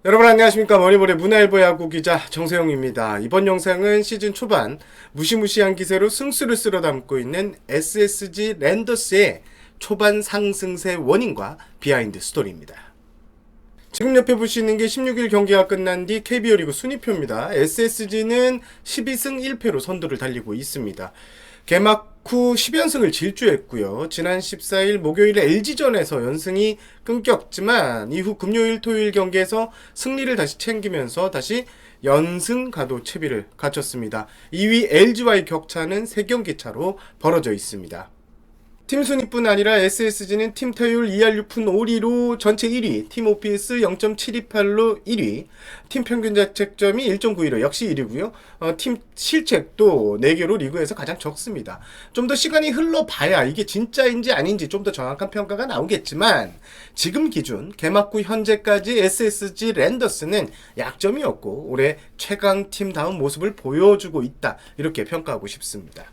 여러분 안녕하십니까. 머니볼의 문화일보 야구 기자 정세영입니다. 이번 영상은 시즌 초반 무시무시한 기세로 승수를 쓸어 담고 있는 SSG 랜더스의 초반 상승세 원인과 비하인드 스토리입니다. 지금 옆에 보시는 게 16일 경기가 끝난 뒤 KBO 리그 순위표입니다. SSG는 12승 1패로 선두를 달리고 있습니다. 개막 후 10연승을 질주했고요. 지난 14일 목요일에 LG전에서 연승이 끊겼지만 이후 금요일 토요일 경기에서 승리를 다시 챙기면서 다시 연승 가도 채비를 갖췄습니다. 2위 LG와의 격차는 3경기 차로 벌어져 있습니다. 팀 순위뿐 아니라 SSG는 팀 타율 2할 6푼 5리로 전체 1위, 팀 OPS 0.728로 1위, 팀 평균 자책점이 1.91로 역시 1위고요. 팀 실책도 4개로 리그에서 가장 적습니다. 좀 더 시간이 흘러봐야 이게 진짜인지 아닌지 좀 더 정확한 평가가 나오겠지만 지금 기준 개막 후 현재까지 SSG 랜더스는 약점이 없고 올해 최강팀다운 모습을 보여주고 있다. 이렇게 평가하고 싶습니다.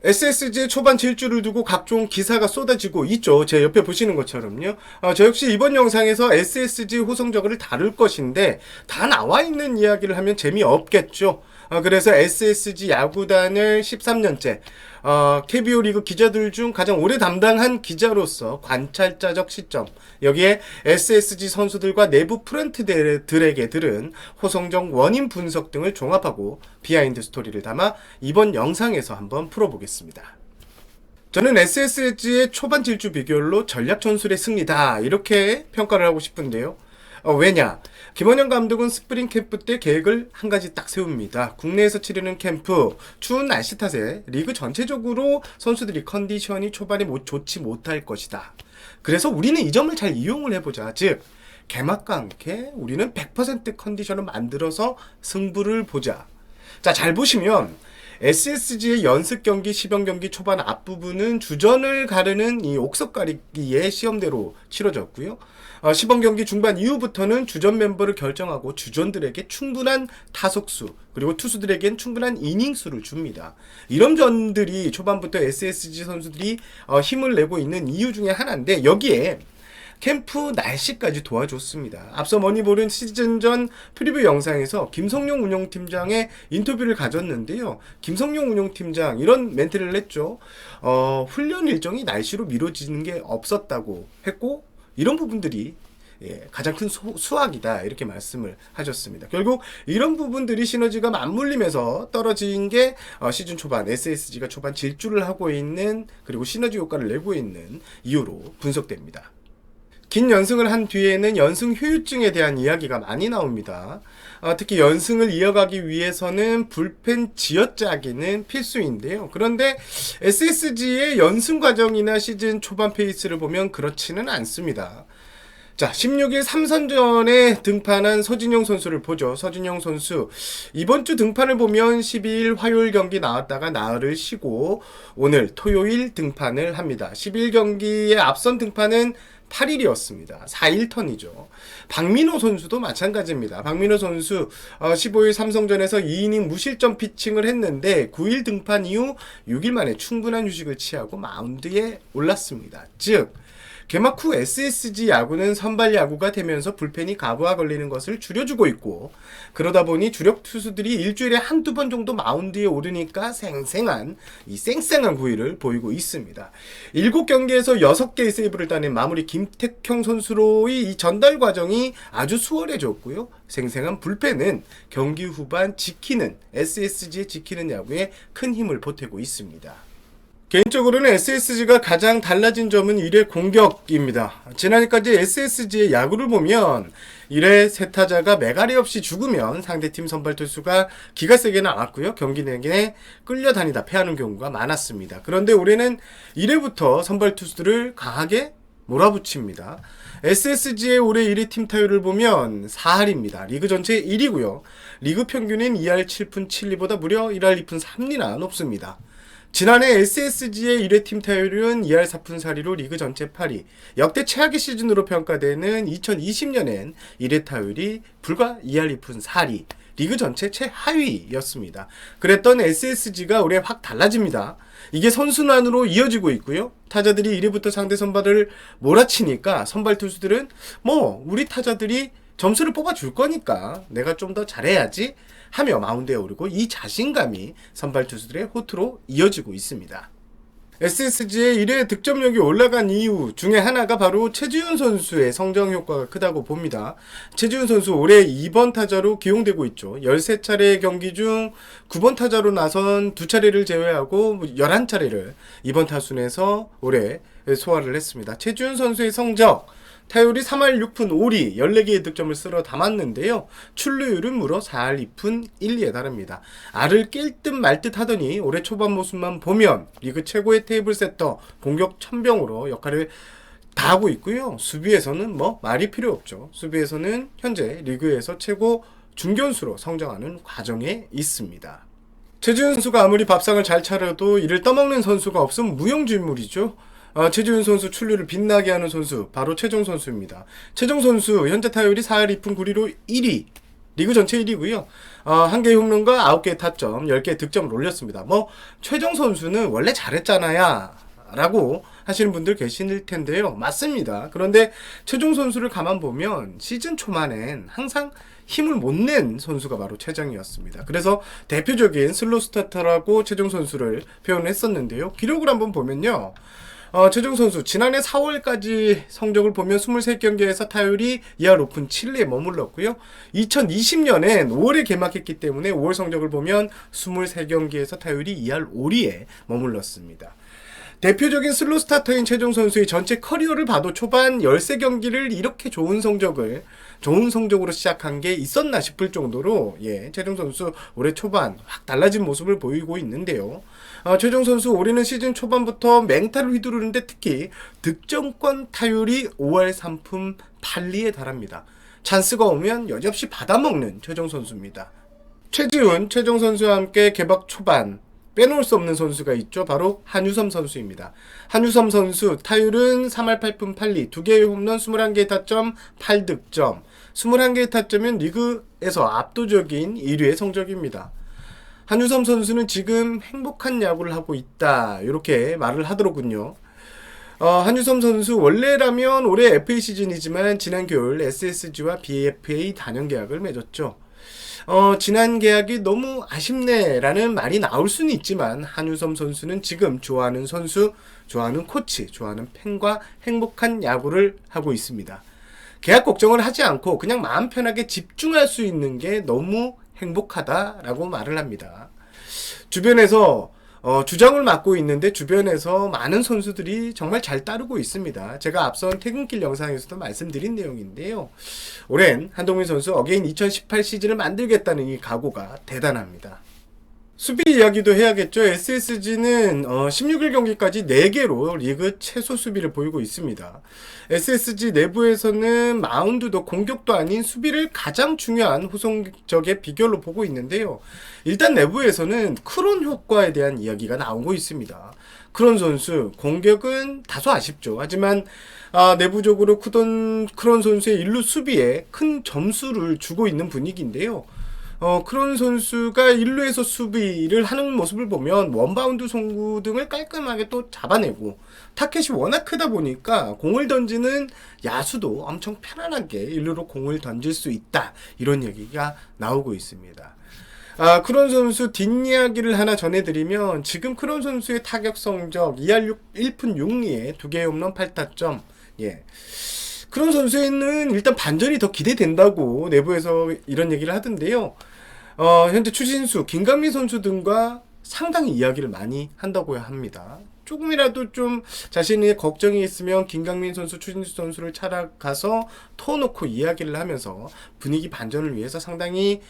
SSG의 초반 질주를 두고 각종 기사가 쏟아지고 있죠. 제 옆에 보시는 것처럼요. 저 역시 이번 영상에서 SSG 호성저그를 다룰 것인데 다 나와 있는 이야기를 하면 재미없겠죠. 그래서 SSG 야구단을 13년째 KBO 리그 기자들 중 가장 오래 담당한 기자로서 관찰자적 시점, 여기에 SSG 선수들과 내부 프런트들에게 들은 호성적 원인 분석 등을 종합하고 비하인드 스토리를 담아 이번 영상에서 한번 풀어보겠습니다. 저는 SSG의 초반 질주 비결로 전략 전술의 승리다 이렇게 평가를 하고 싶은데요. 왜냐? 김원영 감독은 스프링 캠프 때 계획을 한 가지 딱 세웁니다. 국내에서 치르는 캠프, 추운 날씨 탓에 리그 전체적으로 선수들이 컨디션이 초반에 좋지 못할 것이다. 그래서 우리는 이 점을 잘 이용을 해보자. 즉, 개막과 함께 우리는 100% 컨디션을 만들어서 승부를 보자. 자, 잘 보시면 SSG의 연습 경기, 시범 경기 초반 앞부분은 주전을 가르는 이 옥석 가리기의 시험대로 치러졌고요. 시범 경기 중반 이후부터는 주전 멤버를 결정하고 주전들에게 충분한 타석수 그리고 투수들에겐 충분한 이닝수를 줍니다. 이런 점들이 초반부터 SSG 선수들이 힘을 내고 있는 이유 중에 하나인데 여기에 캠프 날씨까지 도와줬습니다. 앞서 머니볼은 시즌 전 프리뷰 영상에서 김성용 운영팀장의 인터뷰를 가졌는데요. 김성용 운영팀장 이런 멘트를 냈죠. 훈련 일정이 날씨로 미뤄지는 게 없었다고 했고 이런 부분들이 가장 큰 수확이다 이렇게 말씀을 하셨습니다. 결국 이런 부분들이 시너지가 맞물리면서 떨어진 게 시즌 초반 SSG가 초반 질주를 하고 있는 그리고 시너지 효과를 내고 있는 이유로 분석됩니다. 긴 연승을 한 뒤에는 연승 후유증에 대한 이야기가 많이 나옵니다. 특히 연승을 이어가기 위해서는 불펜 지어짜기는 필수인데요. 그런데 SSG의 연승 과정이나 시즌 초반 페이스를 보면 그렇지는 않습니다. 자, 16일 3선전에 등판한 서진영 선수를 보죠. 서진영 선수 이번 주 등판을 보면 12일 화요일 경기 나왔다가 나흘을 쉬고 오늘 토요일 등판을 합니다. 11 경기의 앞선 등판은 8일이었습니다. 4일 턴이죠. 박민호 선수도 마찬가지입니다. 박민호 선수 15일 삼성전에서 2이닝 무실점 피칭을 했는데 9일 등판 이후 6일 만에 충분한 휴식을 취하고 마운드에 올랐습니다. 즉 개막 후 SSG 야구는 선발 야구가 되면서 불펜이 가부화 걸리는 것을 줄여주고 있고 그러다 보니 주력 투수들이 일주일에 한두 번 정도 마운드에 오르니까 쌩쌩한 구위를 보이고 있습니다. 7경기에서 6개의 세이브를 따낸 마무리 김택형 선수로의 이 전달 과정이 아주 수월해졌고요. 생생한 불펜은 경기 후반 SSG의 지키는 야구에 큰 힘을 보태고 있습니다. 개인적으로는 SSG가 가장 달라진 점은 1회 공격입니다. 지난해까지 SSG의 야구를 보면 1회 세 타자가 매가리 없이 죽으면 상대팀 선발 투수가 기가 세게 나왔고요. 경기 내내 끌려다니다 패하는 경우가 많았습니다. 그런데 올해는 1회부터 선발 투수들을 강하게 몰아붙입니다. SSG의 올해 1위 팀 타율을 보면 4할입니다. 리그 전체 1위고요. 리그 평균인 2할 7푼 7리보다 무려 1할 2푼 3리나 높습니다. 지난해 SSG의 1회 팀 타율은 2할 4푼 4리로 리그 전체 8위. 역대 최악의 시즌으로 평가되는 2020년엔 1회 타율이 불과 2할 2푼 4리. 리그 전체 최하위였습니다. 그랬던 SSG가 올해 확 달라집니다. 이게 선순환으로 이어지고 있고요. 타자들이 1회부터 상대 선발을 몰아치니까 선발 투수들은 우리 타자들이 점수를 뽑아줄 거니까 내가 좀 더 잘해야지 하며 마운드에 오르고 이 자신감이 선발 투수들의 호투로 이어지고 있습니다. SSG의 1회 득점력이 올라간 이유 중에 하나가 바로 최지훈 선수의 성장 효과가 크다고 봅니다. 최지훈 선수 올해 2번 타자로 기용되고 있죠. 13차례 경기 중 9번 타자로 나선 2차례를 제외하고 11차례를 2번 타순에서 올해 소화를 했습니다. 최지훈 선수의 성적 타율이 3할 6푼 5리 14개의 득점을 쓸어 담았는데요. 출루율은 무려 4할 2푼 1리에 달합니다. 알을 낄 듯 말 듯 하더니 올해 초반 모습만 보면 리그 최고의 테이블 세터, 공격 천병으로 역할을 다하고 있고요. 수비에서는 뭐 말이 필요 없죠. 수비에서는 현재 리그에서 최고 중견수로 성장하는 과정에 있습니다. 최지훈 선수가 아무리 밥상을 잘 차려도 이를 떠먹는 선수가 없으면 무용지물이죠. 최지훈 선수 출루를 빛나게 하는 선수 바로 최정 선수입니다. 최정 선수 현재 타율이 4할 2푼 9리로 1위, 리그 전체 1위고요. 1개의 홈런과 9개의 타점, 10개의 득점을 올렸습니다. 최정 선수는 원래 잘했잖아요 라고 하시는 분들 계실 텐데요. 맞습니다. 그런데 최정 선수를 가만 보면 시즌 초반엔 항상 힘을 못 낸 선수가 바로 최정이었습니다. 그래서 대표적인 슬로우 스타터라고 최정 선수를 표현했었는데요. 기록을 한번 보면요. 최정 선수 지난해 4월까지 성적을 보면 23경기에서 타율이 2할 5푼 7리에 머물렀고요. 2020년엔 5월에 개막했기 때문에 5월 성적을 보면 23경기에서 타율이 2할 5리에 머물렀습니다. 대표적인 슬로 스타터인 최정 선수의 전체 커리어를 봐도 초반 13경기를 이렇게 좋은 성적으로 시작한 게 있었나 싶을 정도로 최정 선수 올해 초반 확 달라진 모습을 보이고 있는데요. 최정 선수 올해는 시즌 초반부터 맹타를 휘두르는데 특히 득점권 타율이 5할 3푼 8리에 달합니다. 찬스가 오면 여지없이 받아먹는 최정 선수입니다. 최지훈, 최정 선수와 함께 개막 초반 빼놓을 수 없는 선수가 있죠. 바로 한유섬 선수입니다. 한유섬 선수 타율은 3할 8푼 8리, 2개의 홈런 21개의 타점 8득점. 21개의 타점은 리그에서 압도적인 1위의 성적입니다. 한유섬 선수는 지금 행복한 야구를 하고 있다 이렇게 말을 하더군요. 한유섬 선수 원래라면 올해 FA 시즌이지만 지난 겨울 SSG와 BFA 단연 계약을 맺었죠. 지난 계약이 너무 아쉽네라는 말이 나올 수는 있지만 한유섬 선수는 지금 좋아하는 선수, 좋아하는 코치, 좋아하는 팬과 행복한 야구를 하고 있습니다. 계약 걱정을 하지 않고 그냥 마음 편하게 집중할 수 있는 게 너무 행복하다라고 말을 합니다. 주변에서 주장을 맡고 있는데 주변에서 많은 선수들이 정말 잘 따르고 있습니다. 제가 앞선 퇴근길 영상에서도 말씀드린 내용인데요. 올해는 한동민 선수 어게인 2018 시즌을 만들겠다는 이 각오가 대단합니다. 수비 이야기도 해야겠죠. SSG는 16일 경기까지 4개로 리그 최소 수비를 보이고 있습니다. SSG 내부에서는 마운드도 공격도 아닌 수비를 가장 중요한 후속적의 비결로 보고 있는데요. 일단 내부에서는 크론 효과에 대한 이야기가 나오고 있습니다. 크론 선수 공격은 다소 아쉽죠. 하지만 내부적으로 크론 선수의 일루 수비에 큰 점수를 주고 있는 분위기인데요. 크론 선수가 1루에서 수비를 하는 모습을 보면 원바운드 송구 등을 깔끔하게 또 잡아내고 타켓이 워낙 크다 보니까 공을 던지는 야수도 엄청 편안하게 1루로 공을 던질 수 있다 이런 얘기가 나오고 있습니다. 크론 선수 뒷이야기를 하나 전해드리면 지금 크론 선수의 타격 성적 2할 1푼 6리에 2개의 홈런 8타점 크론 선수에는 일단 반전이 더 기대된다고 내부에서 이런 얘기를 하던데요. 현재 추신수, 김강민 선수 등과 상당히 이야기를 많이 한다고 합니다. 조금이라도 좀 자신의 걱정이 있으면 김강민 선수, 추신수 선수를 찾아가서 터놓고 이야기를 하면서 분위기 반전을 위해서 상당히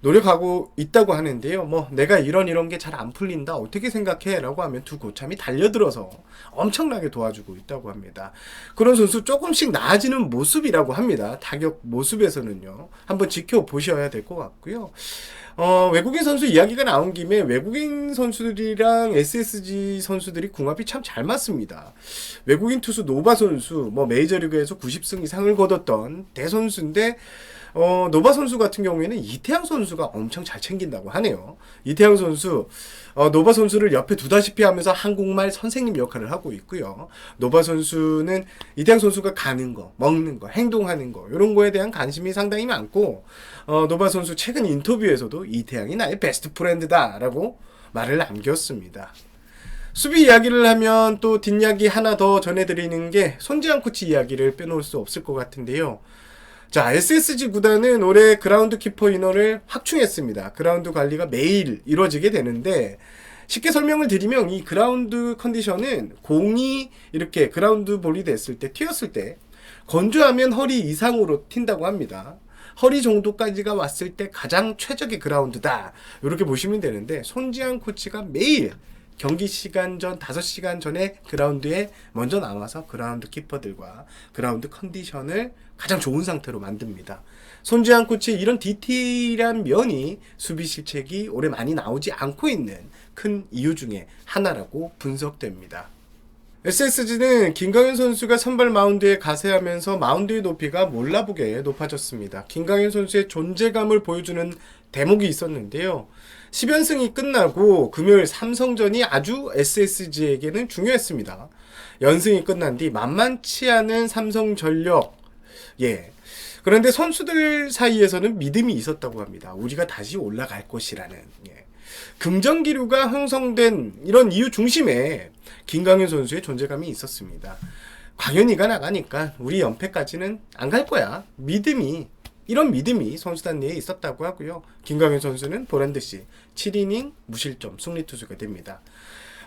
노력하고 있다고 하는데요. 내가 이런 게 잘 안 풀린다 어떻게 생각해? 라고 하면 두 고참이 달려들어서 엄청나게 도와주고 있다고 합니다. 그런 선수 조금씩 나아지는 모습이라고 합니다. 타격 모습에서는요. 한번 지켜보셔야 될 것 같고요. 외국인 선수 이야기가 나온 김에 외국인 선수들이랑 SSG 선수들이 궁합이 참 잘 맞습니다. 외국인 투수 노바 선수 메이저리그에서 90승 이상을 거뒀던 대선수인데 노바 선수 같은 경우에는 이태양 선수가 엄청 잘 챙긴다고 하네요. 이태양 선수, 노바 선수를 옆에 두다시피 하면서 한국말 선생님 역할을 하고 있고요. 노바 선수는 이태양 선수가 가는 거, 먹는 거, 행동하는 거, 이런 거에 대한 관심이 상당히 많고, 노바 선수 최근 인터뷰에서도 이태양이 나의 베스트 프렌드다라고 말을 남겼습니다. 수비 이야기를 하면 또 뒷이야기 하나 더 전해드리는 게 손지한 코치 이야기를 빼놓을 수 없을 것 같은데요. 자, SSG 구단은 올해 그라운드 키퍼 인원을 확충했습니다. 그라운드 관리가 매일 이루어지게 되는데, 쉽게 설명을 드리면 이 그라운드 컨디션은 공이 이렇게 그라운드 볼이 됐을 때, 튀었을 때 건조하면 허리 이상으로 튄다고 합니다. 허리 정도까지가 왔을 때 가장 최적의 그라운드다, 이렇게 보시면 되는데, 손지한 코치가 매일 경기 시간 전 5시간 전에 그라운드에 먼저 나와서 그라운드 키퍼들과 그라운드 컨디션을 가장 좋은 상태로 만듭니다. 손지한 코치의 이런 디테일한 면이 수비 실책이 올해 많이 나오지 않고 있는 큰 이유 중에 하나라고 분석됩니다. SSG는 김강현 선수가 선발 마운드에 가세하면서 마운드의 높이가 몰라보게 높아졌습니다. 김강현 선수의 존재감을 보여주는 대목이 있었는데요. 10연승이 끝나고 금요일 삼성전이 아주 SSG에게는 중요했습니다. 연승이 끝난 뒤 만만치 않은 삼성전력, 그런데 선수들 사이에서는 믿음이 있었다고 합니다. 우리가 다시 올라갈 것이라는. 긍정 기류가 형성된 이런 이유 중심에 김강현 선수의 존재감이 있었습니다. 광현이가 나가니까 우리 연패까지는 안 갈 거야. 이런 믿음이 선수단 내에 있었다고 하고요. 김강현 선수는 보란듯이 7이닝 무실점 승리 투수가 됩니다.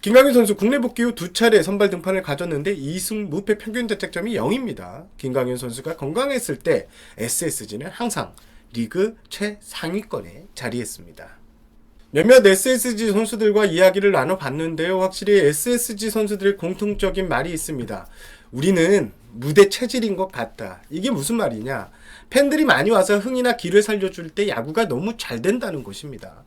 김강현 선수 국내 복귀 후 2차례 선발 등판을 가졌는데 2승 무패 평균 자책점이 0입니다. 김강현 선수가 건강했을 때 SSG는 항상 리그 최상위권에 자리했습니다. 몇몇 SSG 선수들과 이야기를 나눠봤는데요. 확실히 SSG 선수들의 공통적인 말이 있습니다. 우리는 무대 체질인 것 같다. 이게 무슨 말이냐? 팬들이 많이 와서 흥이나 기를 살려줄 때 야구가 너무 잘 된다는 것입니다.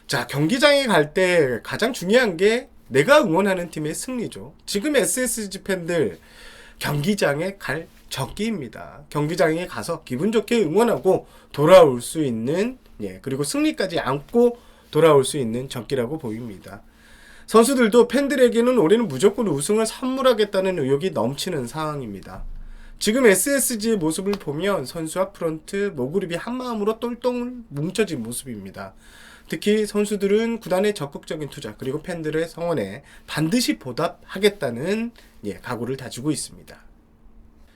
자, 경기장에 갈 때 가장 중요한 게 내가 응원하는 팀의 승리죠. 지금 SSG 팬들 경기장에 갈 적기입니다. 경기장에 가서 기분 좋게 응원하고 돌아올 수 있는, 그리고 승리까지 안고 돌아올 수 있는 적기라고 보입니다. 선수들도 팬들에게는 올해는 무조건 우승을 선물하겠다는 의욕이 넘치는 상황입니다. 지금 SSG의 모습을 보면 선수와 프런트, 모그룹이 한마음으로 똘똘 뭉쳐진 모습입니다. 특히 선수들은 구단의 적극적인 투자 그리고 팬들의 성원에 반드시 보답하겠다는 각오를 다지고 있습니다.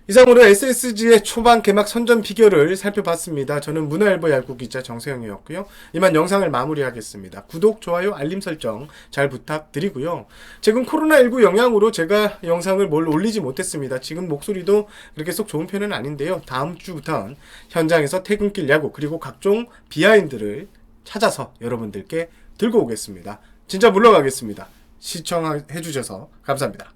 이상으로 SSG의 초반 개막 선전 비결을 살펴봤습니다. 저는 문화일보 야구기자 정세영이었고요. 이만 영상을 마무리하겠습니다. 구독, 좋아요, 알림 설정 잘 부탁드리고요. 지금 코로나19 영향으로 제가 영상을 올리지 못했습니다. 지금 목소리도 그렇게 썩 좋은 편은 아닌데요. 다음 주부터는 현장에서 퇴근길 야구 그리고 각종 비하인드를 찾아서 여러분들께 들고 오겠습니다. 진짜 물러가겠습니다. 시청해주셔서 감사합니다.